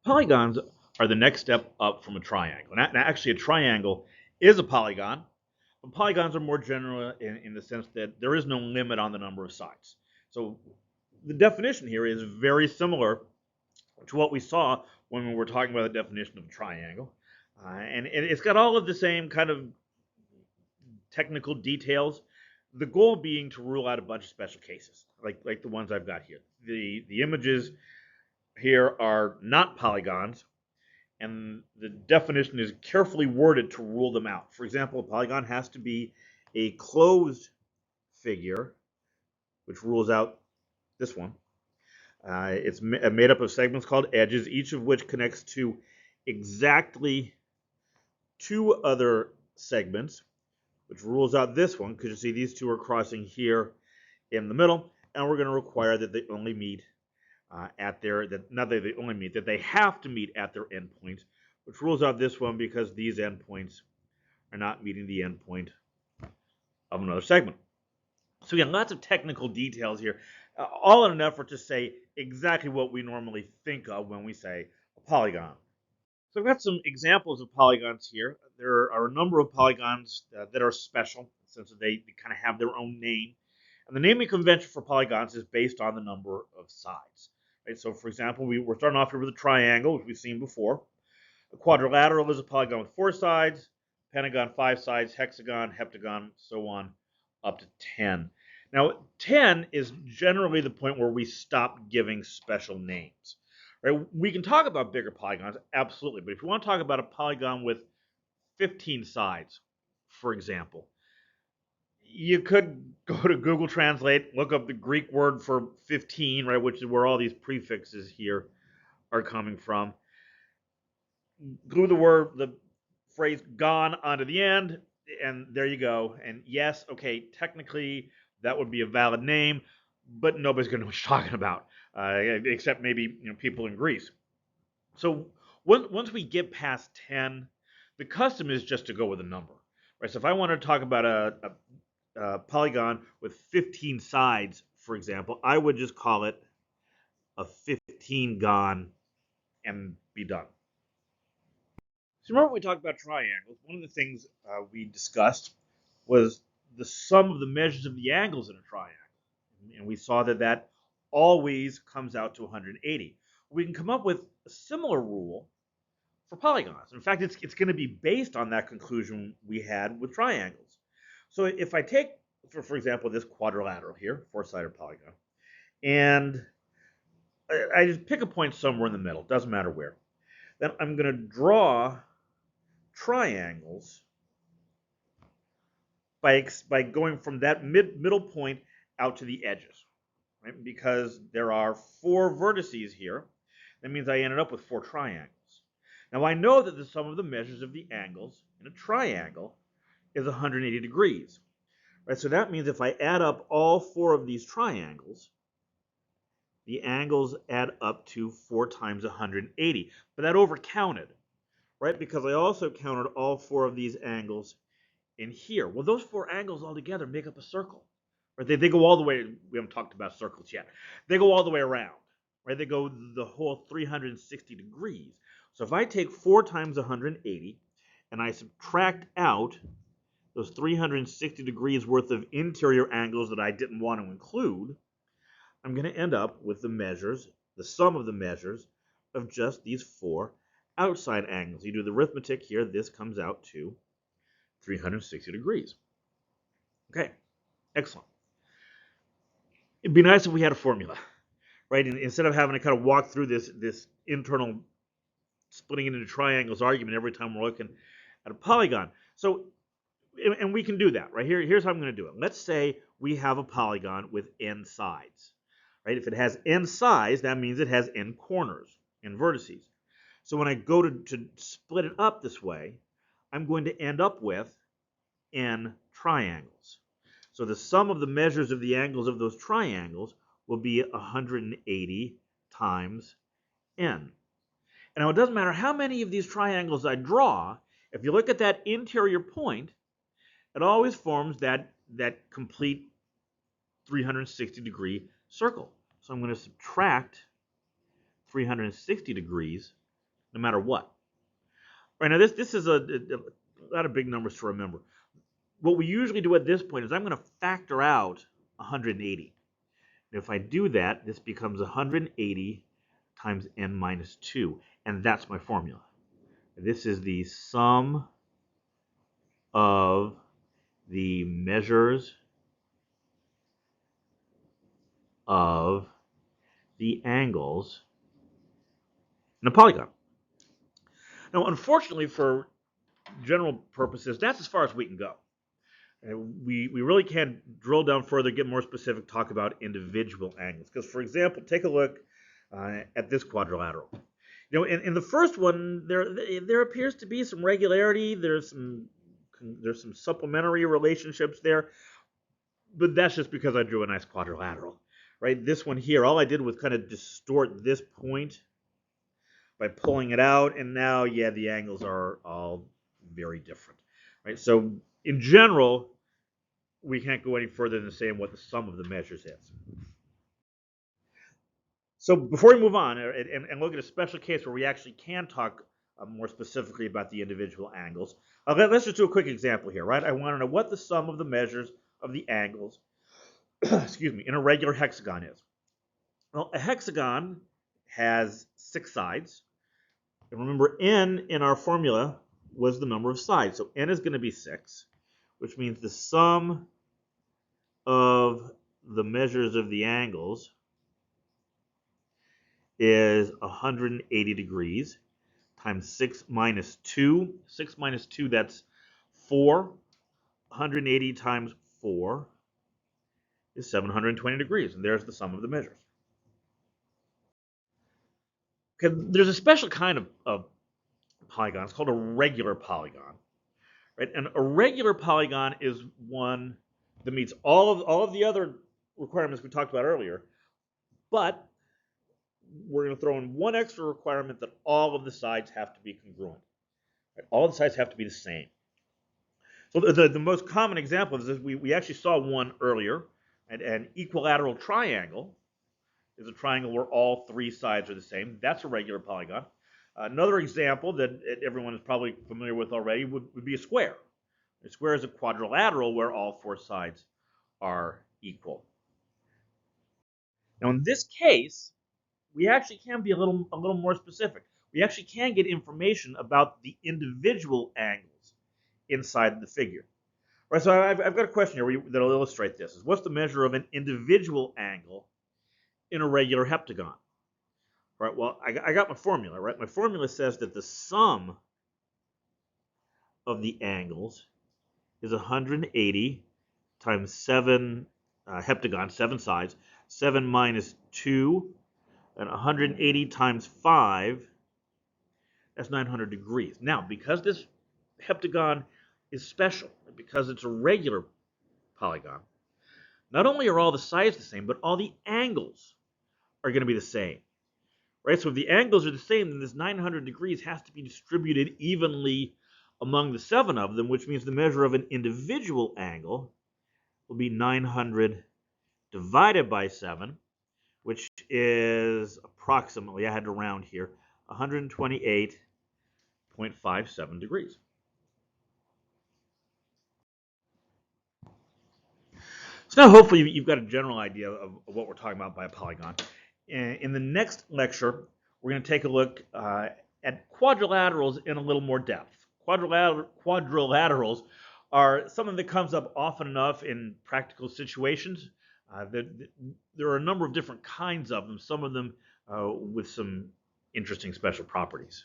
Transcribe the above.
Polygons are the next step up from a triangle. And actually, a triangle is a polygon, but polygons are more general in the sense that there is no limit on the number of sides. So the definition here is very similar to what we saw when we were talking about the definition of a triangle. And it's got all of the same kind of technical details. The goal being to rule out a bunch of special cases, like the ones I've got here. The images here are not polygons, and the definition is carefully worded to rule them out. For example, a polygon has to be a closed figure, which rules out this one. It's made up of segments called edges, each of which connects to exactly two other segments, which rules out this one, because you see these two are crossing here in the middle, and we're going to require that they only meet at their, not that they only meet, that they have to meet at their endpoints, which rules out this one because these endpoints are not meeting the endpoint of another segment. So again, lots of technical details here, all in an effort to say exactly what we normally think of when we say a polygon. So I've got some examples of polygons here. There are a number of polygons that are special, since they kind of have their own name. And the naming convention for polygons is based on the number of sides. Right? So for example, we're starting off here with a triangle, which we've seen before. A quadrilateral is a polygon with 4 sides, pentagon 5 sides, hexagon, heptagon, so on, up to 10. Now, 10 is generally the point where we stop giving special names. Right? We can talk about bigger polygons, absolutely, but if you want to talk about a polygon with 15 sides, for example, you could go to Google Translate, look up the Greek word for 15, right, which is where all these prefixes here are coming from. Glue the phrase "gon" onto the end, and there you go. And yes, okay, technically that would be a valid name, but nobody's going to know what you're talking about, except maybe people in Greece. So once we get past 10, the custom is just to go with a number, right? So if I want to talk about a polygon with 15 sides, for example, I would just call it a 15-gon and be done. So remember when we talked about triangles, one of the things we discussed was the sum of the measures of the angles in a triangle. And we saw that that always comes out to 180. We can come up with a similar rule for polygons. In fact, it's going to be based on that conclusion we had with triangles. So if I take, for example, this quadrilateral here, 4-sided polygon, and I just pick a point somewhere in the middle, doesn't matter where, then I'm going to draw triangles by going from that middle point out to the edges, right? Because there are 4 vertices here, that means I ended up with 4 triangles. Now I know that the sum of the measures of the angles in a triangle is 180 degrees, right? So that means if I add up all 4 of these triangles, the angles add up to 4 times 180. But that overcounted, right? Because I also counted all 4 of these angles in here. Well, those 4 angles all together make up a circle. Right? They go all the way, we haven't talked about circles yet. They go all the way around. Right? They go the whole 360 degrees. So if I take 4 times 180 and I subtract out those 360 degrees worth of interior angles that I didn't want to include, I'm going to end up with the measures, the sum of the measures of just these 4 outside angles. You do the arithmetic here, this comes out to 360 degrees. Okay, excellent. It'd be nice if we had a formula, right? And instead of having to kind of walk through this internal splitting it into triangles argument every time we're looking at a polygon. So, and we can do that, right? Here's how I'm going to do it. Let's say we have a polygon with n sides, right? If it has n sides, that means it has n corners, n vertices. So when I go to split it up this way, I'm going to end up with n triangles. So the sum of the measures of the angles of those triangles will be 180 times n. And now it doesn't matter how many of these triangles I draw, if you look at that interior point, it always forms that complete 360 degree circle. So I'm going to subtract 360 degrees no matter what. Right now, this is a lot of big numbers to remember. What we usually do at this point is I'm going to factor out 180. And if I do that, this becomes 180 times n minus 2, and that's my formula. This is the sum of the measures of the angles in a polygon. Now, unfortunately, for general purposes, that's as far as we can go. We really can't drill down further, get more specific, talk about individual angles. Because, for example, take a look at this quadrilateral. You know, in the first one, there appears to be some regularity. There's some supplementary relationships there, but that's just because I drew a nice quadrilateral, right? This one here, all I did was kind of distort this point by pulling it out, and now, yeah, the angles are all very different, right? So in general, we can't go any further than saying what the sum of the measures is. So before we move on and look at a special case where we actually can talk more specifically about the individual angles, let's just do a quick example here, right? I want to know what the sum of the measures of the angles, excuse me, in a regular hexagon is. Well, a hexagon has 6 sides. And remember, n in our formula was the number of sides. So n is going to be 6, which means the sum of the measures of the angles is 180 degrees times 6 minus 2. 6 minus 2, that's 4. 180 times 4 is 720 degrees. And there's the sum of the measures. Okay, there's a special kind of polygon. It's called a regular polygon. Right? And a regular polygon is one that meets all of the other requirements we talked about earlier, but we're going to throw in one extra requirement that all of the sides have to be congruent. Right? All the sides have to be the same. So the most common example of this, we actually saw one earlier. And an equilateral triangle is a triangle where all 3 sides are the same. That's a regular polygon. Another example that everyone is probably familiar with already would be a square. A square is a quadrilateral where all 4 sides are equal. Now, in this case, we actually can be a little more specific. We actually can get information about the individual angles inside the figure. All right, so I've got a question here that'll illustrate this. What's the measure of an individual angle in a regular heptagon? Right, well, I got my formula, right? My formula says that the sum of the angles is 180 times 7 heptagon, 7 sides, 7 minus 2, and 180 times 5, that's 900 degrees. Now, because this heptagon is special, because it's a regular polygon, not only are all the sides the same, but all the angles are going to be the same. Right? So if the angles are the same, then this 900 degrees has to be distributed evenly among the 7 of them, which means the measure of an individual angle will be 900 divided by 7, which is approximately, I had to round here, 128.57 degrees. So now hopefully you've got a general idea of what we're talking about by a polygon. In the next lecture, we're going to take a look at quadrilaterals in a little more depth. Quadrilaterals are something that comes up often enough in practical situations. There are a number of different kinds of them, some of them with some interesting special properties.